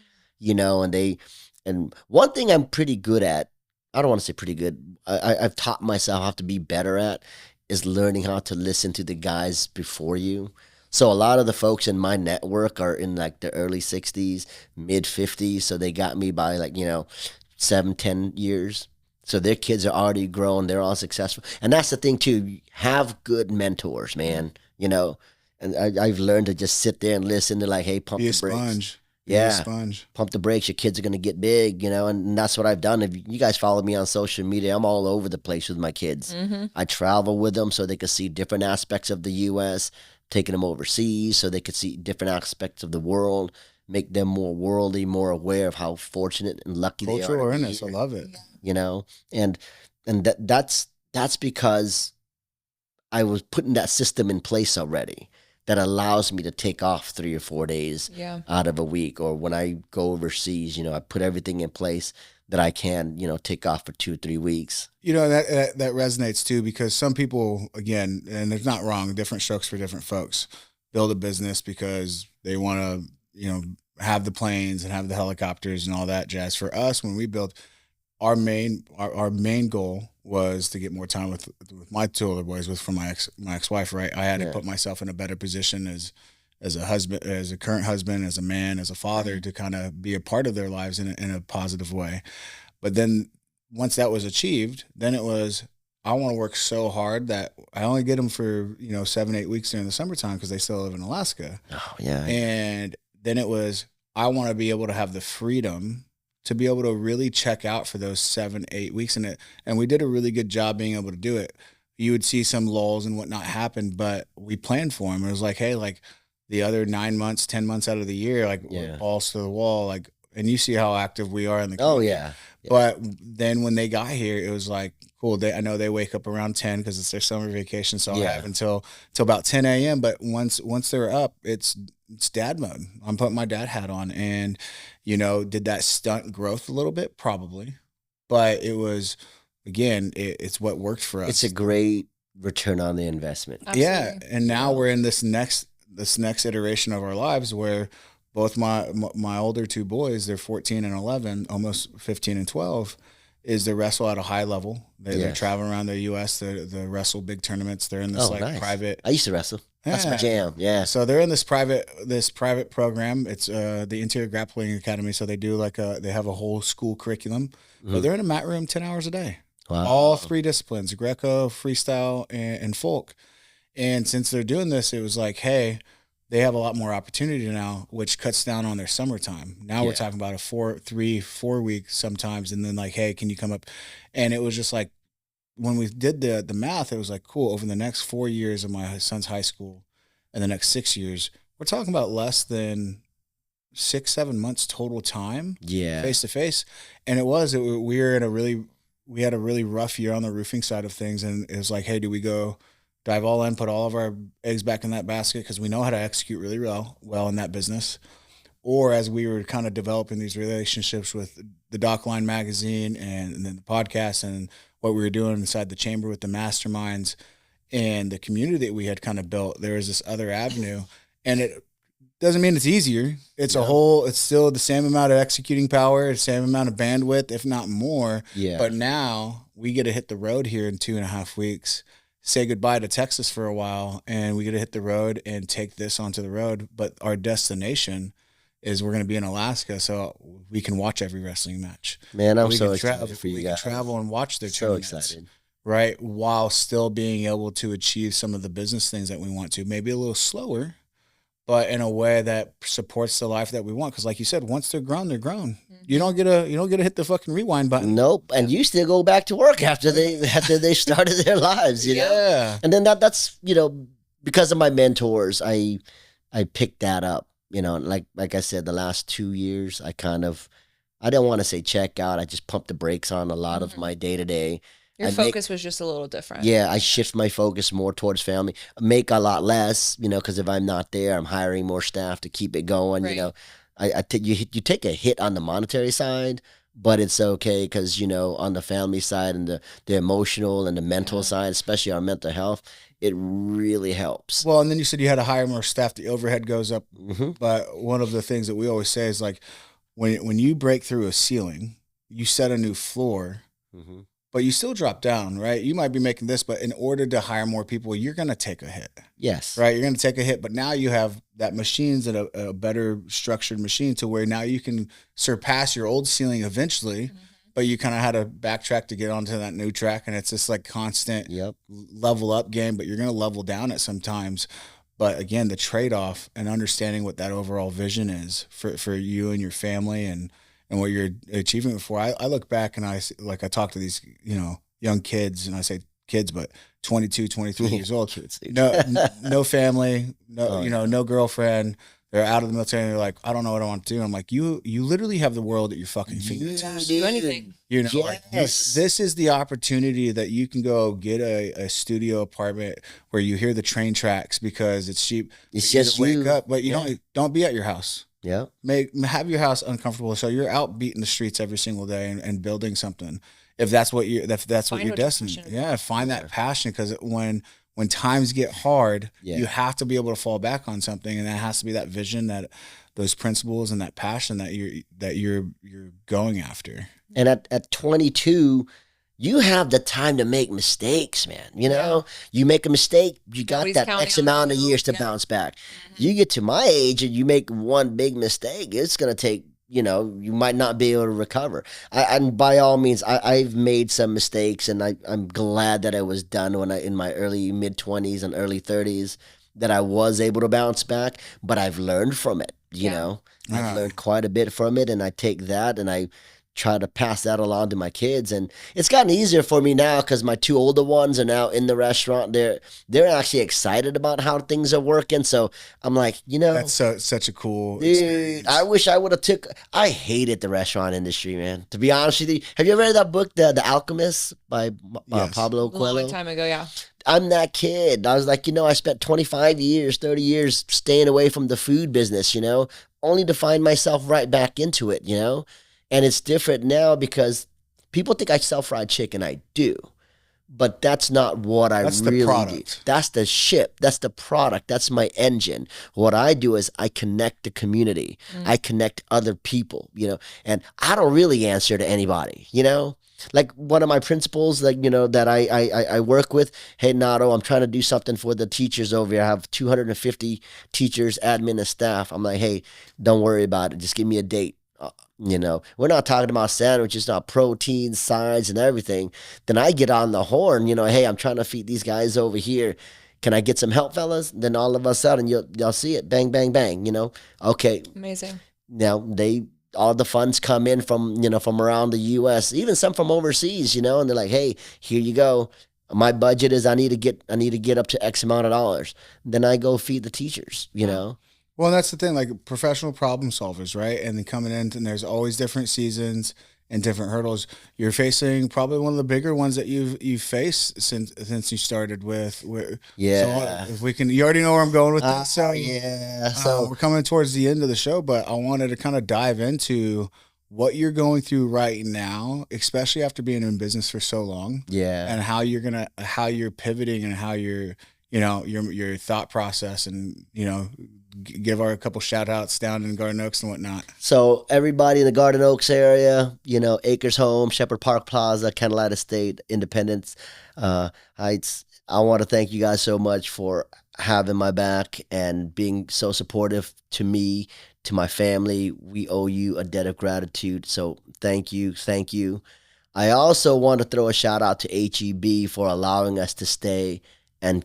and one thing I'm pretty good at. I don't want to say pretty good. I've taught myself how to be better at is learning how to listen to the guys before you. So a lot of the folks in my network are in like the early 60s, mid 50s. So they got me by 7-10 years. So their kids are already grown. They're all successful. And that's the thing too. Have good mentors, man. And I've learned to just sit there and listen to hey, pump Be a the brakes. sponge. Yeah. Be a sponge. Pump the brakes. Your kids are going to get big, and that's what I've done. If you guys follow me on social media, I'm all over the place with my kids. I travel with them so they can see different aspects of the U.S., taking them overseas so they could see different aspects of the world, make them more worldly, more aware of how fortunate and lucky they are. Cultural awareness. I love it. And that's because I was putting that system in place already that allows me to take off 3 or 4 days out of a week. Or when I go overseas, I put everything in place that I can, take off for 2 or 3 weeks. That resonates too, because some people, again, and it's not wrong, different strokes for different folks, build a business because they want to, have the planes and have the helicopters and all that jazz. For us, when we built, our main goal was to get more time with my 2 older boys, from my ex-wife, right? I had to put myself in a better position as a husband, as a current husband, as a man, as a father, to kind of be a part of their lives in a positive way. But then once that was achieved, then it was, I want to work so hard that I only get them for 7-8 weeks during the summertime because they still live in Alaska. Oh yeah. And then it was, I want to be able to have the freedom to be able to really check out for those 7-8 weeks in it. And we did a really good job being able to do it. You would see some lulls and whatnot happen, but we planned for them. It was hey, the other 9 months, 10 months out of the year, balls to the wall, and you see how active we are in the community. Oh yeah. But then when they got here, it was cool. I know they wake up around 10 because it's their summer vacation, so I have until about 10 a.m. But once they're up, it's dad mode. I'm putting my dad hat on, and did that stunt growth a little bit? Probably, but it was, again, it's what worked for us. It's a great return on the investment. Absolutely. Yeah, and now we're in this next iteration of our lives where both my older 2 boys, they're 14 and 11, almost 15 and 12, is they wrestle at a high level. They're traveling around the U.S. They wrestle big tournaments. They're in this nice. private. I used to wrestle. That's my jam. Yeah. So they're in this private program. It's the Interior Grappling Academy. So they do they have a whole school curriculum, but they're in a mat room 10 hours a day. Wow. all 3 disciplines, Greco, freestyle, and folk. And since they're doing this, it was like, hey, they have a lot more opportunity now, which cuts down on their summertime. Now we're Yeah. talking about a 4 weeks sometimes. And then like, hey, can you come up? And it was just like, when we did the math, it was like, cool, over the next 4 years of my son's high school and the next 6 years, we're talking about less than 6-7 months total time Yeah. face to face. And we had a really rough year on the roofing side of things. And it was like, hey, do we go dive all in, put all of our eggs back in that basket? Cause we know how to execute really well in that business. Or as we were kind of developing these relationships with the Dock Line magazine and then the podcast and what we were doing inside the chamber with the masterminds and the community that we had kind of built, there was this other avenue. And it doesn't mean it's easier. It's it's still the same amount of executing power, the same amount of bandwidth, if not more. Yeah. But now we get to hit the road here in 2.5 weeks, say goodbye to Texas for a while, and we get to hit the road and take this onto the road. But our destination is we're going to be in Alaska, so we can watch every wrestling match. Man, I'm We so can excited for you we guys. can travel and watch their So tournaments, excited. right? While still being able to achieve some of the business things that we want to, maybe a little slower, but in a way that supports the life that we want. Because, like you said, once they're grown, they're grown. You don't get to hit the fucking rewind button. Nope. And you still go back to work after they started their lives, you know? Yeah. And then that's, because of my mentors, I picked that up, like I said, the last 2 years, I didn't want to say check out. I just pumped the brakes on a lot of my day to day. Your focus was just a little different. Yeah, I shift my focus more towards family. Make a lot less, because if I'm not there, I'm hiring more staff to keep it going. Right. You take a hit on the monetary side, but it's okay because on the family side and the emotional and the mental side, especially our mental health, it really helps. Well, and then you said you had to hire more staff. The overhead goes up. Mm-hmm. But one of the things that we always say is like, when you break through a ceiling, you set a new floor. Mm-hmm. But you still drop down, right? You might be making this, but in order to hire more people, you're going to take a hit, Yes. right? You're going to take a hit, but now you have that machine's at a better structured machine to where now you can surpass your old ceiling eventually, but you kind of had to backtrack to get onto that new track. And it's just like constant level up game, but you're going to level down at sometimes. But again, the trade-off and understanding what that overall vision is for you and your family and what you're achieving before. I look back and I talk to these, young kids, and I say kids, but 22, 23 years old. No family, no girlfriend. They're out of the military and they're like, I don't know what I want to do. I'm like, you literally have the world at your fucking fingertips. Do anything. This is the opportunity that you can go get a studio apartment where you hear the train tracks because it's cheap. It's You just wake up, but don't be at your house. Yeah. Have your house uncomfortable so you're out beating the streets every single day and building something. If that's what you're destined. Yeah, find that passion, because when times get hard, you have to be able to fall back on something, and that has to be that vision, that those principles and that passion that you're going after. And at 22, you have the time to make mistakes, man. You make a mistake, you got Nobody's that counting X on amount of you. years to bounce back. You get to my age and you make one big mistake, it's going to take, you might not be able to recover. And by all means, I've made some mistakes, and I'm glad that it was done in my early mid-20s and early 30s, that I was able to bounce back, but I've learned from it, I've learned quite a bit from it, and I take that and I try to pass that along to my kids. And it's gotten easier for me now because my 2 older ones are now in the restaurant. They're actually excited about how things are working. So I'm like, that's such a cool dude, experience. I wish I would have I hated the restaurant industry, man. To be honest with you, have you ever read that book, The Alchemist by Yes. Pablo A Coelho? long time ago, yeah. I'm that kid. I was like, I spent 25 years, 30 years staying away from the food business, only to find myself right back into it, And it's different now because people think I sell fried chicken. I do. But that's not what That's the really do. product. That's the ship. That's the product. That's my engine. What I do is I connect the community. I connect other people, and I don't really answer to anybody, Like one of my principals, that I work with, hey, Nora, I'm trying to do something for the teachers over here. I have 250 teachers, admin, and staff. I'm like, hey, don't worry about it. Just give me a date. We're not talking about sandwiches, not protein, sides, and everything. Then I get on the horn, hey, I'm trying to feed these guys over here. Can I get some help, fellas? Then all of a sudden, you'll see it, bang, bang, bang. Okay. Amazing. Now all the funds come in from around the U.S., even some from overseas, and they're like, hey, here you go. My budget is I need to get up to X amount of dollars. Then I go feed the teachers, Well, that's the thing, like professional problem solvers, right? And then coming in, and there's always different seasons and different hurdles. You're facing probably one of the bigger ones that you've faced since you started with. Yeah. So if we can, you already know where I'm going with this. So yeah. So we're coming towards the end of the show, but I wanted to kind of dive into what you're going through right now, especially after being in business for so long. Yeah. And how you're pivoting and how you're, your thought process and, give our couple shout outs down in Garden Oaks and whatnot. So everybody in the Garden Oaks area, Acres Home, Shepherd Park Plaza, Candlelight Estate, Independence Heights. I want to thank you guys so much for having my back and being so supportive to me, to my family. We owe you a debt of gratitude. So thank you. Thank you. I also want to throw a shout out to HEB for allowing us to stay and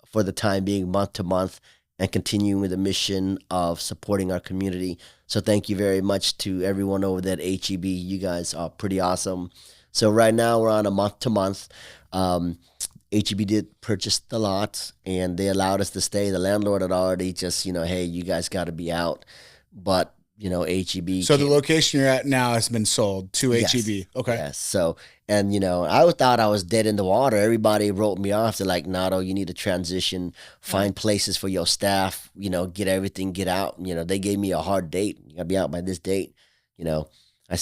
for the time being month to month and continuing with the mission of supporting our community. So thank you very much to everyone over there at HEB. You guys are pretty awesome. So right now we're on a month to month. HEB did purchase the lot and they allowed us to stay. The landlord had already just, hey, you guys got to be out. But, HEB. So the location you're at now has been sold to HEB. Okay. Yes. So, and, I thought I was dead in the water. Everybody wrote me off. They're like, Nato, you need to transition, find places for your staff, get everything, get out. They gave me a hard date. You got to be out by this date. I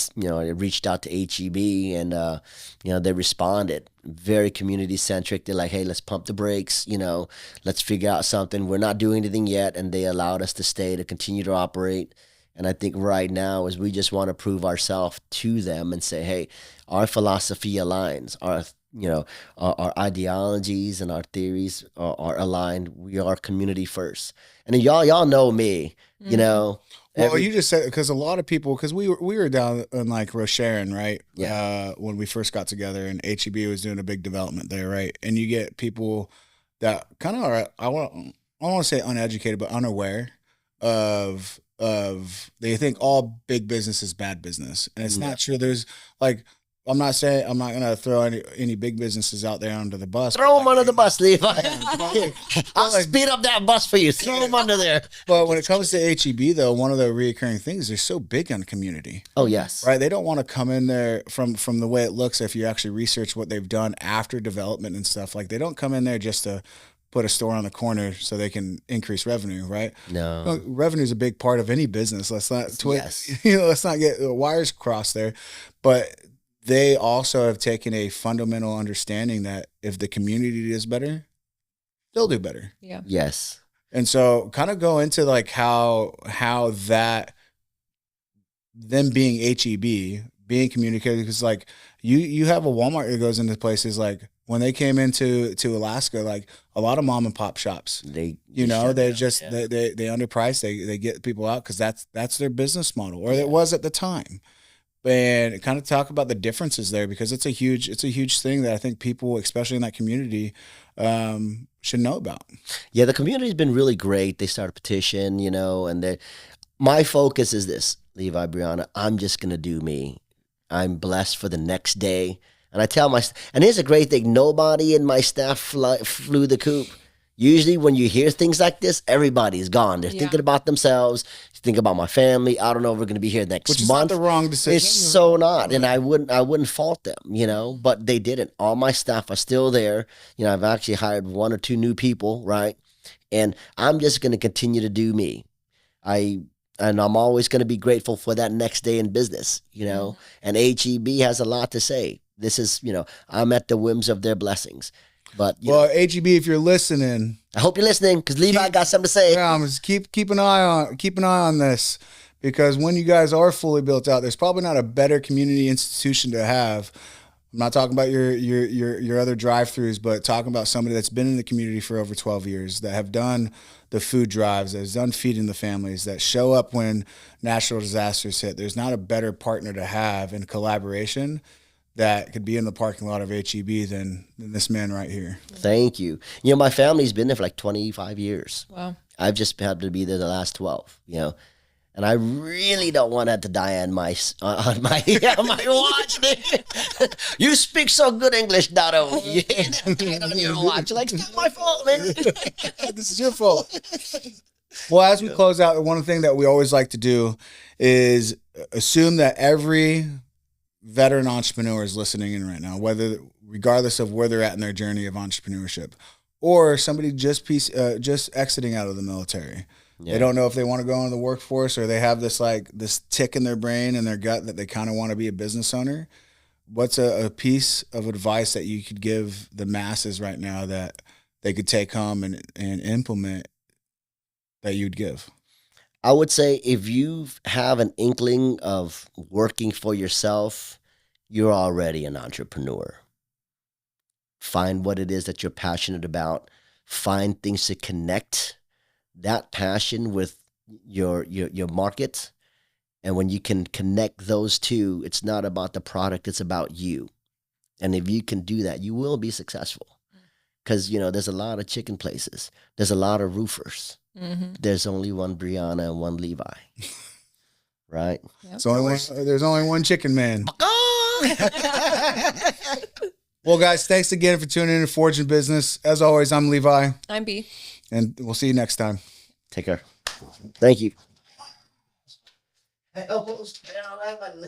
reached out to HEB and, they responded very community centric. They're like, hey, let's pump the brakes. Let's figure out something. We're not doing anything yet. And they allowed us to stay, to continue to operate. And I think right now is we just want to prove ourselves to them and say, hey, our philosophy aligns. Our ideologies and our theories are aligned. We are community first. And then y'all know me, Well, you just said, because a lot of people, because we were down in like Rocheron, right? Yeah. When we first got together, and HEB was doing a big development there, right? And you get people that kind of are, I don't want to say uneducated, but unaware of they think all big business is bad business, and it's not true. There's like, I'm not gonna throw any big businesses out there under the bus. Throw them under the bus, Levi. I'll speed up that bus for you. Throw them under there. But when it comes to HEB, though, one of the reoccurring things, they're so big on the community. Oh yes, right. They don't want to come in there from the way it looks. If you actually research what they've done after development and stuff, like they don't come in there just to put a store on the corner so they can increase revenue, right? No. Revenue is a big part of any business. Let's not Yes. let's not get wires crossed there. But they also have taken a fundamental understanding that if the community is better, they'll do better. Yeah. Yes. And so kind of go into like how that them being HEB, being communicated, because like you have a Walmart that goes into places like when they came into Alaska, like a lot of mom and pop shops, they just underprice, they get people out because that's their business model, or it was at the time. And kind of talk about the differences there, because it's a huge thing that I think people, especially in that community, should know about. Yeah, the community's been really great. They started a petition, and my focus is this, Levi, Brianna, I'm just gonna do me. I'm blessed for the next day. And I tell and here's a great thing, nobody in my staff flew the coop. Usually when you hear things like this, everybody's gone. They're thinking about themselves, think about my family. I don't know if we're going to be here next month. Which is not the wrong decision. It's so not. And I wouldn't fault them, but they didn't. All my staff are still there. I've actually hired 1 or 2 new people, right? And I'm just going to continue to do me. And I'm always going to be grateful for that next day in business, and HEB has a lot to say. This is, I'm at the whims of their blessings. But HEB, if you're listening, I hope you're listening, because Levi got something to say. Yeah, just keep an eye on this, because when you guys are fully built out, there's probably not a better community institution to have I'm not talking about your other drive-throughs, but talking about somebody that's been in the community for over 12 years, that have done the food drives, that has done feeding the families, that show up when natural disasters hit. There's not a better partner to have in collaboration that could be in the parking lot of HEB than this man right here. Thank you. You know, my family's been there for like 25 years. Wow. I've just happened to be there the last 12, you know. And I really don't want that to die on my on my watch. You speak so good English, Dotto. Yeah, on your watch. Like, it's not my fault, man. This is your fault. Well, as we close out, one thing that we always like to do is assume that every veteran entrepreneur is listening in right now, regardless of where they're at in their journey of entrepreneurship, or somebody just exiting out of the military. Yeah. They don't know if they want to go into the workforce, or they have this tick in their brain and their gut that they kind of want to be a business owner. What's a piece of advice that you could give the masses right now that they could take home and implement that you'd give? I would say if you have an inkling of working for yourself, you're already an entrepreneur. Find what it is that you're passionate about. Find things to connect that passion with your market. And when you can connect those two, it's not about the product, it's about you. And if you can do that, you will be successful. Because, you know, there's a lot of chicken places. There's a lot of roofers. Mm-hmm. There's only one Brianna and one Levi. Right? Yep. There's only one chicken man. Well, guys, thanks again for tuning in to Forge in Business. As always, I'm Levi. I'm B. And we'll see you next time. Take care. Thank you. I almost fell out of my